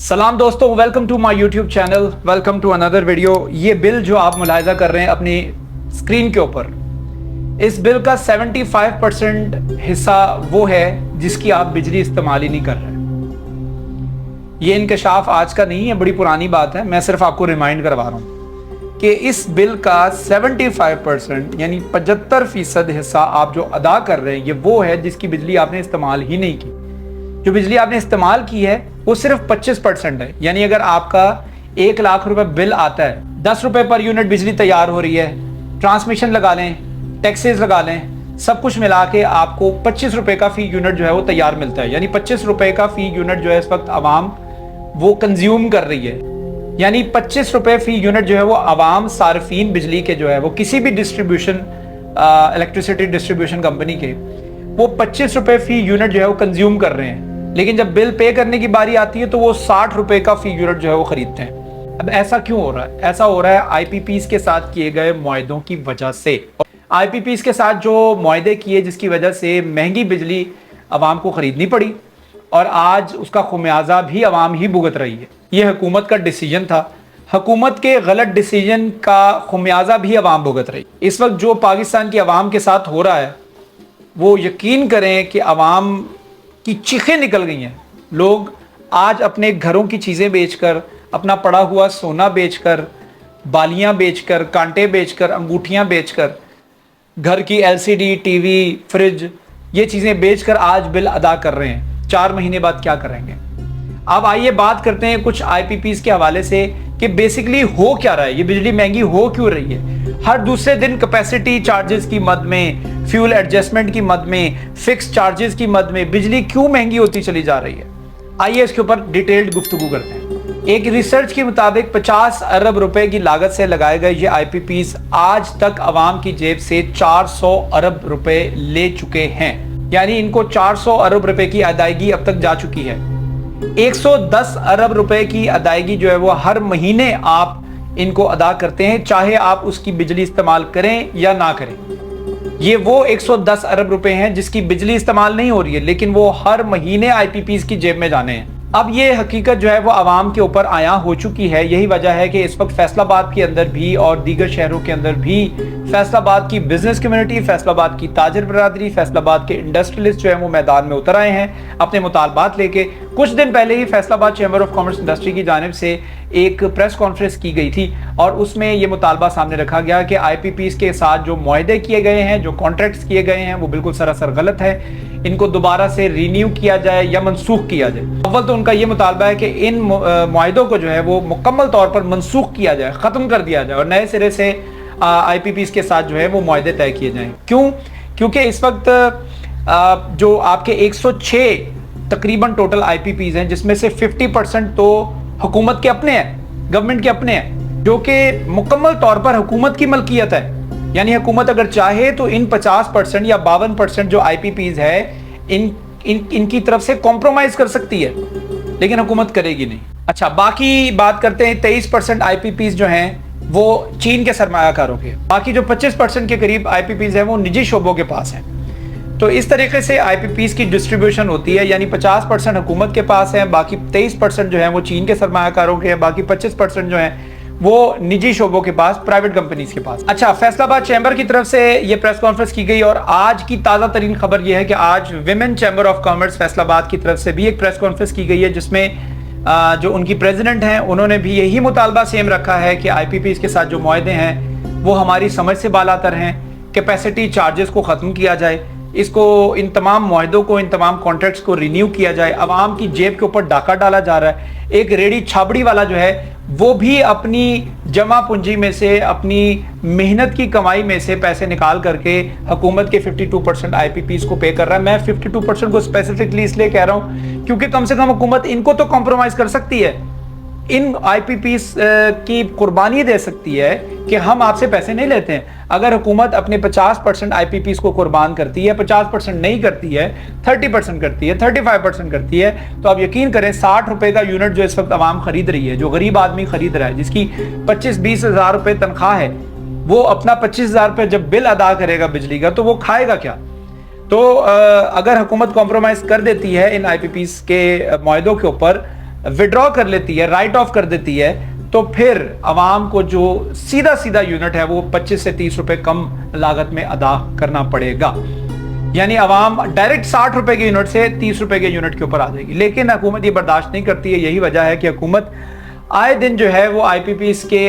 सलाम दोस्तों, welcome to my YouTube channel, welcome to another video. ये बिल जो आप मुलाहिजा कर रहे हैं अपनी स्क्रीन के ऊपर, इस बिल का 75% हिस्सा वो है जिसकी आप बिजली इस्तेमाल ही नहीं कर रहे। ये इंकशाफ आज का नहीं है, बड़ी पुरानी बात है। मैं सिर्फ आपको रिमाइंड करवा रहा हूँ कि इस बिल का 75% यानी 75% हिस्सा आप जो अदा कर रहे हैं, ये वो है जिसकी बिजली आपने इस्तेमाल ही नहीं की। जो बिजली आपने इस्तेमाल की है वो सिर्फ 25% है। यानी अगर आपका 1 लाख रुपए बिल आता है, 10 रुपए पर यूनिट बिजली तैयार हो रही है, ट्रांसमिशन लगा लें, टैक्सेस लगा लें, सब कुछ मिला के आपको 25 रुपए का फी यूनिट जो है वो तैयार मिलता है। यानी 25 रुपए का फी यूनिट जो है इस वक्त आवाम वो कंज्यूम कर रही है। यानी 25 रुपए फी यूनिट जो है वो आवाम सार्फिन बिजली के जो है वो किसी भी डिस्ट्रीब्यूशन इलेक्ट्रिसिटी डिस्ट्रीब्यूशन कंपनी के वो 25 रुपए फी यूनिट जो है वो कंज्यूम कर रहे हैं। लेकिन जब बिल पे करने की बारी आती है तो वो 60 रुपए का फी यूनिट जो है वो खरीदते हैं। अब ऐसा क्यों हो रहा है? ऐसा हो रहा है आईपीपीज के साथ किए गए मुआहदों की वजह से। आईपीपीज के साथ जो मुआहदे किए जिसकी वजह से महंगी बिजली आवाम को खरीदनी पड़ी और आज उसका खुमियाजा भी आवाम ही भुगत रही है। ये हुकूमत का डिसीजन था, हुकूमत के गलत डिसीजन का खुमियाजा भी आवाम भुगत रही। इस वक्त जो पाकिस्तान की आवाम के साथ हो रहा है वो यकीन करें कि आवाम की चीखें निकल गई हैं। लोग आज अपने घरों की चीज़ें बेचकर, अपना पड़ा हुआ सोना बेचकर, बालियां बेचकर, कांटे बेचकर, अंगूठियां बेचकर, घर की एलसीडी, टीवी, फ्रिज, ये चीज़ें बेचकर आज बिल अदा कर रहे हैं। 4 महीने बाद क्या करेंगे? अब आइए बात करते हैं कुछ आईपीपीज के हवाले से कि बेसिकली हो क्या रहा है, ये बिजली महंगी हो क्यों रही है। हर दूसरे दिन कैपेसिटी चार्जेस की मद में, फ्यूल एडजस्टमेंट की मद में, फिक्स चार्जेस की मद में बिजली क्यों महंगी होती चली जा रही है? आइए इसके ऊपर डिटेल्ड गुफ्तगू करते हैं। एक रिसर्च के मुताबिक 50 अरब रुपए की लागत से लगाए गए ये आईपीपीज आज तक आवाम की जेब से 400 अरब रुपए ले चुके हैं। यानी इनको 400 अरब रुपए की अदायगी अब तक जा चुकी है। 110 अरब रुपए की अदायगी जो है वो हर महीने आप इनको अदा करते हैं, चाहे आप उसकी बिजली इस्तेमाल करें या ना करें। ये वो 110 अरब रुपए हैं जिसकी बिजली इस्तेमाल नहीं हो रही है, लेकिन वो हर महीने आईपीपीज की जेब में जाने हैं। अब ये हकीकत जो है वो आवाम के ऊपर आया हो चुकी है। यही वजह है कि इस वक्त फैसलाबाद के अंदर भी और दीगर शहरों के अंदर भी फैसलाबाद की बिजनेस कम्युनिटी, फैसलाबाद की ताजिर बरादरी, फैसलाबाद के इंडस्ट्रियलिस्ट जो है वो मैदान में उतर आए हैं अपने मुतालबात लेके। कुछ दिन पहले ही Faisalabad chamber of commerce industry की जानिब से एक प्रेस कॉन्फ्रेंस की गई थी और उसमें ये मुतालबा सामने रखा गया कि आईपीपीज के साथ जो मुआहदे किए गए हैं, जो कॉन्ट्रैक्ट्स किए गए हैं, वो बिल्कुल सरासर गलत है। इनको दोबारा से रिन्यू किया जाए या मनसूख किया जाए। अव्वल तो उनका ये मुतालबा है कि इन मुआहदों को जो है वो मुकम्मल तौर पर मनसूख किया जाए, ख़त्म कर दिया जाए और नए सिरे से आईपीपीज के साथ जो है वो मुआहदे तय किए जाएं। क्यों? क्योंकि इस वक्त जो आपके 106 तकरीबन टोटल आईपीपीज हैं जिसमें से 50% तो हुकूमत के अपने हैं, गवर्नमेंट के अपने हैं, जो कि मुकम्मल तौर पर हुकूमत की मलकियत है। यानी हुकूमत अगर चाहे तो इन 50% या 52% जो आईपीपीज है इनकी तरफ से कॉम्प्रोमाइज कर सकती है, लेकिन हुकूमत करेगी नहीं। अच्छा, बाकी बात करते हैं 23% आईपीपीज जो हैं वो चीन के सरमायाकारों के, बाकी जो 25% के करीब आईपीपीज हैं वो निजी शोबों के पास हैं। तो इस तरीके से आईपीपीज की डिस्ट्रीब्यूशन होती है। यानी 50% हुकूमत के पास है, बाकी 23% जो है वो चीन के सरमायाकारों के हैं, बाकी 25% जो है वो निजी शोबों के पास, प्राइवेट कंपनीज के पास। अच्छा, फैसलाबाद चैम्बर की तरफ से ये प्रेस कॉन्फ्रेंस की गई और आज की ताज़ा तरीन खबर ये है कि आज women chamber of commerce Faisalabad की तरफ से भी एक प्रेस कॉन्फ्रेंस की गई है जिसमें जो उनकी प्रेसिडेंट हैं उन्होंने भी यही मुतालबा सेम रखा है कि आईपीपीज के साथ जो मुआहदे हैं वो हमारी समझ से बालातर हैं। कैपेसिटी चार्जेस को ख़त्म किया जाए, इसको, इन तमाम मुआहदों को, इन तमाम कॉन्ट्रैक्ट्स को रिन्यू किया जाए। आवाम की जेब के ऊपर डाका डाला जा रहा है। एक रेडी छाबड़ी वाला जो है वो भी अपनी जमा पूंजी में से, अपनी मेहनत की कमाई में से पैसे निकाल करके हुकूमत के 52% आईपीपीज को पे कर रहा है। मैं 52% को स्पेसिफिकली इसलिए कह रहा हूं क्योंकि कम से कम हुकूमत इनको तो कॉम्प्रोमाइज कर सकती है, इन आईपीपीज की कुर्बानी दे सकती है कि हम आपसे पैसे नहीं लेते हैं। अगर हुकूमत अपने 50% आईपीपीज को कुर्बान करती है, 50% नहीं करती है, 30% करती है, 35% करती है, तो आप यकीन करें 60 रुपए का यूनिट जो इस वक्त आवाम खरीद रही है, जो गरीब आदमी खरीद रहा है, जिसकी 25-20 हज़ार रुपए तनख्वाह है, वो अपना 25 हज़ार रुपये जब बिल अदा करेगा बिजली का तो वो खाएगा क्या? तो अगर हुकूमत कॉम्प्रोमाइज कर देती है इन आईपीपीज के मुआहदों के ऊपर विड्रॉ कर लेती है, राइट ऑफ कर देती है, तो फिर आवाम को जो सीधा सीधा यूनिट है वो 25 से 30 रुपए कम लागत में अदा करना पड़ेगा। यानी आवाम डायरेक्ट 60 रुपए के यूनिट से 30 रुपए के यूनिट के ऊपर आ जाएगी। लेकिन हुकूमत ये बर्दाश्त नहीं करती है। यही वजह है कि हुकूमत आए दिन जो है वो IPPs के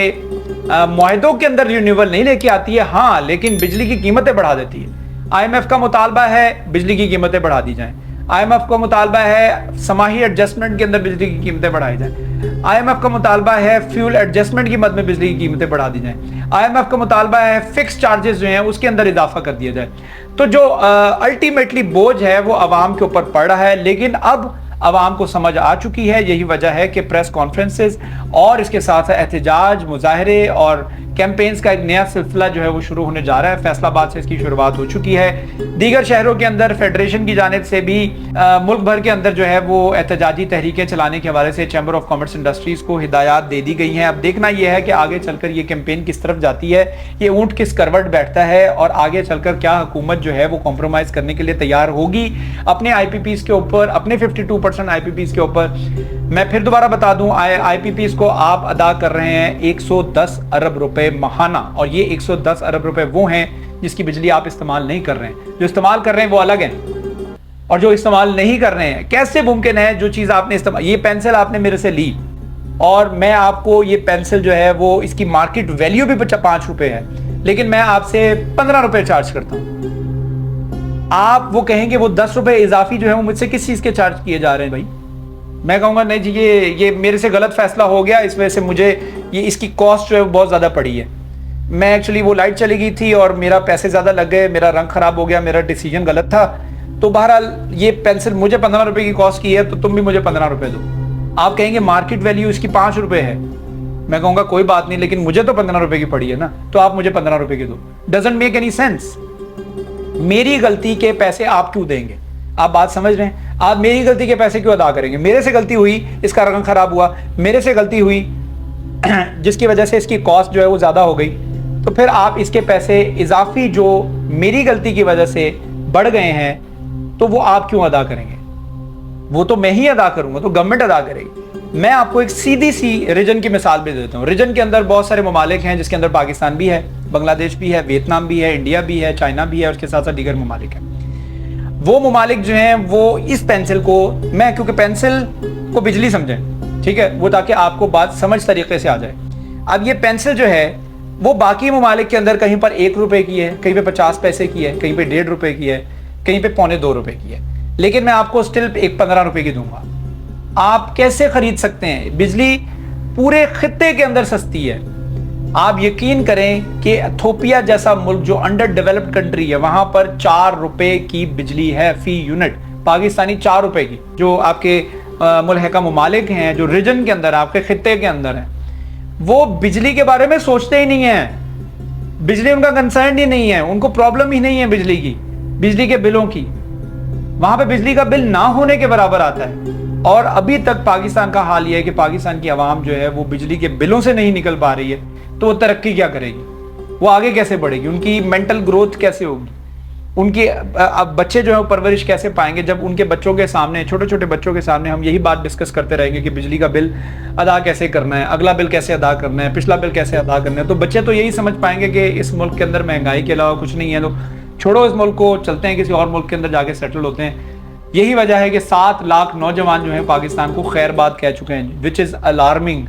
मुआहदों के अंदर रिन्यूअल नहीं लेके आती है, हाँ, लेकिन बिजली की कीमतें बढ़ा देती है। IMF का मुतालबा है बिजली की कीमतें बढ़ा दी जाएं। IMF का मुतालबा है समाही एडजस्टमेंट के अंदर बिजली की कीमतें बढ़ाई जाएं। IMF का मुतालबा है फ्यूल एडजस्टमेंट की मद में बिजली की कीमतें बढ़ा दी जाएं। IMF का मुतालबा है फिक्स चार्जेस जो हैं उसके अंदर इजाफा कर दिया जाए। तो जो अल्टीमेटली बोझ है वो आवाम के ऊपर पड़ रहा है, लेकिन अब आवाम को समझ आ चुकी है। यही वजह है कि प्रेस कॉन्फ्रेंसेस और इसके साथ एहतजाज, मुजाहरे और कैंपेन्स का एक नया सिलसिला जो है वो शुरू होने जा रहा है। फैसलाबाद से इसकी शुरुआत हो चुकी है। दीगर शहरों के अंदर फेडरेशन की जानिब से भी मुल्क भर के अंदर जो है वो एहतजाजी तहरीकें चलाने के हवाले से चैम्बर ऑफ कॉमर्स इंडस्ट्रीज को हिदायत दे दी गई हैं। अब देखना यह है कि आगे चलकर ये कैंपेन किस तरफ जाती है, ये ऊंट किस करवट बैठता है और आगे चलकर क्या हुकूमत जो है वो कॉम्प्रोमाइज करने के लिए तैयार होगी अपने IPPs के ऊपर, अपने 52% IPPs के ऊपर। मैं फिर दोबारा बता दूं, IPPs को आप अदा कर रहे हैं 110 अरब रुपए महाना, और ये 110 अरब रुपए वो हैं जिसकी बिजली आप इस्तेमाल नहीं कर रहे हैं। जो इस्तेमाल कर रहे हैं वो अलग हैं, और जो इस्तेमाल नहीं कर रहे हैं, कैसे मुमकिन है जो चीज आपने इस्तेमाल, ये पेंसिल आपने मेरे से ली और मैं आपको ये पेंसिल जो है वो इसकी मार्केट वैल्यू भी 5 रुपए है, लेकिन मैं आपसे 15 रुपए चार्ज करता हूं। आप वो कहेंगे वो 10 रुपए इजाफी जो है वो मुझसे किस चीज के चार्ज किए जा रहे हैं भाई? मैं कहूंगा नहीं जी, ये मेरे से गलत फैसला हो गया, इस वजह से मुझे ये इसकी कॉस्ट जो है बहुत ज्यादा पड़ी है। मैं एक्चुअली वो लाइट चली गई थी और मेरा पैसे ज्यादा लग गए, मेरा रंग खराब हो गया, मेरा डिसीजन गलत था। तो बहरहाल ये पेंसिल मुझे 15 रुपए की कॉस्ट की है, तो तुम भी मुझे 15 रुपए दो। आप कहेंगे मार्केट वैल्यू इसकी 5 रुपए है। मैं कहूंगा कोई बात नहीं, लेकिन मुझे तो 15 रुपए की पड़ी है ना, तो आप मुझे 15 रुपए की दो। Doesn't make any sense. मेरी गलती के पैसे आप क्यों देंगे? आप बात समझ रहे हैं? आप मेरी गलती के पैसे क्यों अदा करेंगे? मेरे से गलती हुई, इसका रंग खराब हुआ, मेरे से गलती हुई जिसकी वजह से इसकी कॉस्ट जो है वो ज्यादा हो गई, तो फिर आप इसके पैसे इजाफी जो मेरी गलती की वजह से बढ़ गए हैं, तो वो आप क्यों अदा करेंगे? वो तो मैं ही अदा करूंगा, तो गवर्नमेंट अदा करेगी। मैं आपको एक सीधी सी रीजन की मिसाल भी देता हूँ। रीजन के अंदर बहुत सारे ममालिक हैं, जिसके अंदर पाकिस्तान भी है, बांग्लादेश भी है, वियतनाम भी है, इंडिया भी है, चाइना भी है, और उसके साथ साथ दीगर ममालिक हैं। वो ममालिक जो हैं वो इस पेंसिल को, मैं क्योंकि पेंसिल को बिजली समझें, ठीक है, वो ताकि आपको बात समझ तरीके से आ जाए। अब ये पेंसिल जो है वो बाकी ममालिक के अंदर कहीं पर 1 रुपए की है, कहीं पे 50 पैसे की है, कहीं पे 1.5 रुपए की है, कहीं पे 1.25 रुपए की है, लेकिन मैं आपको स्टिल एक 15 रुपए की दूंगा। आप कैसे खरीद सकते हैं? बिजली पूरे खित्ते के अंदर सस्ती है। आप यकीन करें कि इथोपिया जैसा मुल्क जो अंडर डेवलप्ड कंट्री है, वहां पर 4 रुपए की बिजली है फी यूनिट, पाकिस्तानी 4 रुपए की। जो आपके मुल्हिका ममालिक हैं, जो रीजन के अंदर, आपके खित्ते के अंदर हैं, वो बिजली के बारे में सोचते ही नहीं है। बिजली उनका कंसर्न ही नहीं है, उनको प्रॉब्लम ही नहीं है बिजली की, बिजली के बिलों की। वहां पे बिजली का बिल ना होने के बराबर आता है। और अभी तक पाकिस्तान का हाल यह है कि पाकिस्तान की आवाम जो है वो बिजली के बिलों से नहीं निकल पा रही है, तो वो तरक्की क्या करेगी? वो आगे कैसे बढ़ेगी? उनकी मेंटल ग्रोथ कैसे होगी? उनकी अब बच्चे जो है परवरिश कैसे पाएंगे जब उनके बच्चों के सामने, छोटे छोटे बच्चों के सामने हम यही बात डिस्कस करते रहेंगे कि बिजली का बिल अदा कैसे करना है, अगला बिल कैसे अदा करना है, पिछला बिल कैसे अदा करना है। तो बच्चे तो यही समझ पाएंगे कि इस मुल्क के अंदर महंगाई के अलावा कुछ नहीं है, तो छोड़ो इस मुल्क को, चलते हैं किसी और मुल्क के अंदर जाके सेटल होते हैं। यही वजह है कि 7 लाख नौजवान जो है पाकिस्तान को खैरबाद कह चुके हैं, विच इज अलार्मिंग।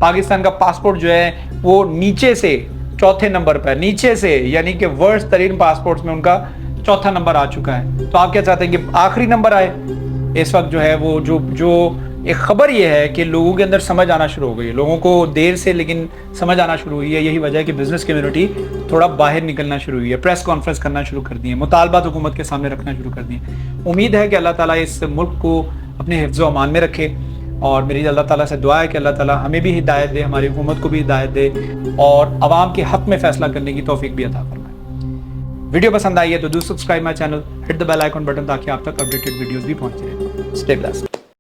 पाकिस्तान का पासपोर्ट जो है वो नीचे से चौथे नंबर पर, नीचे से, यानी कि वर्स्ट तरीन पासपोर्ट्स में उनका चौथा नंबर आ चुका है। तो आप क्या चाहते हैं कि आखिरी नंबर आए? इस वक्त जो है वो जो एक खबर ये है कि लोगों के अंदर समझ आना शुरू हो गई है, लोगों को देर से लेकिन समझ आना शुरू हुई है। यही वजह है कि बिजनेस कम्युनिटी थोड़ा बाहर निकलना शुरू हुई है, प्रेस कॉन्फ्रेंस करना शुरू कर दिए, मुतालबात हुकूमत के सामने रखना शुरू कर दिए। उम्मीद है कि अल्लाह ताला इस मुल्क को अपने हिफ्ज़ व अमान में रखे, और मेरी अल्लाह ताला से दुआ है कि अल्लाह ताला हमें भी हिदायत दे, हमारी हुकूमत को भी हिदायत दे, और आवाम के हक में फैसला करने की तौफीक भी अता फरमाए। वीडियो पसंद आई है तो do subscribe my channel, hit the bell icon button, ताकि आप तक अपडेटेड वीडियोस भी पहुंचते रहें। Stay blessed.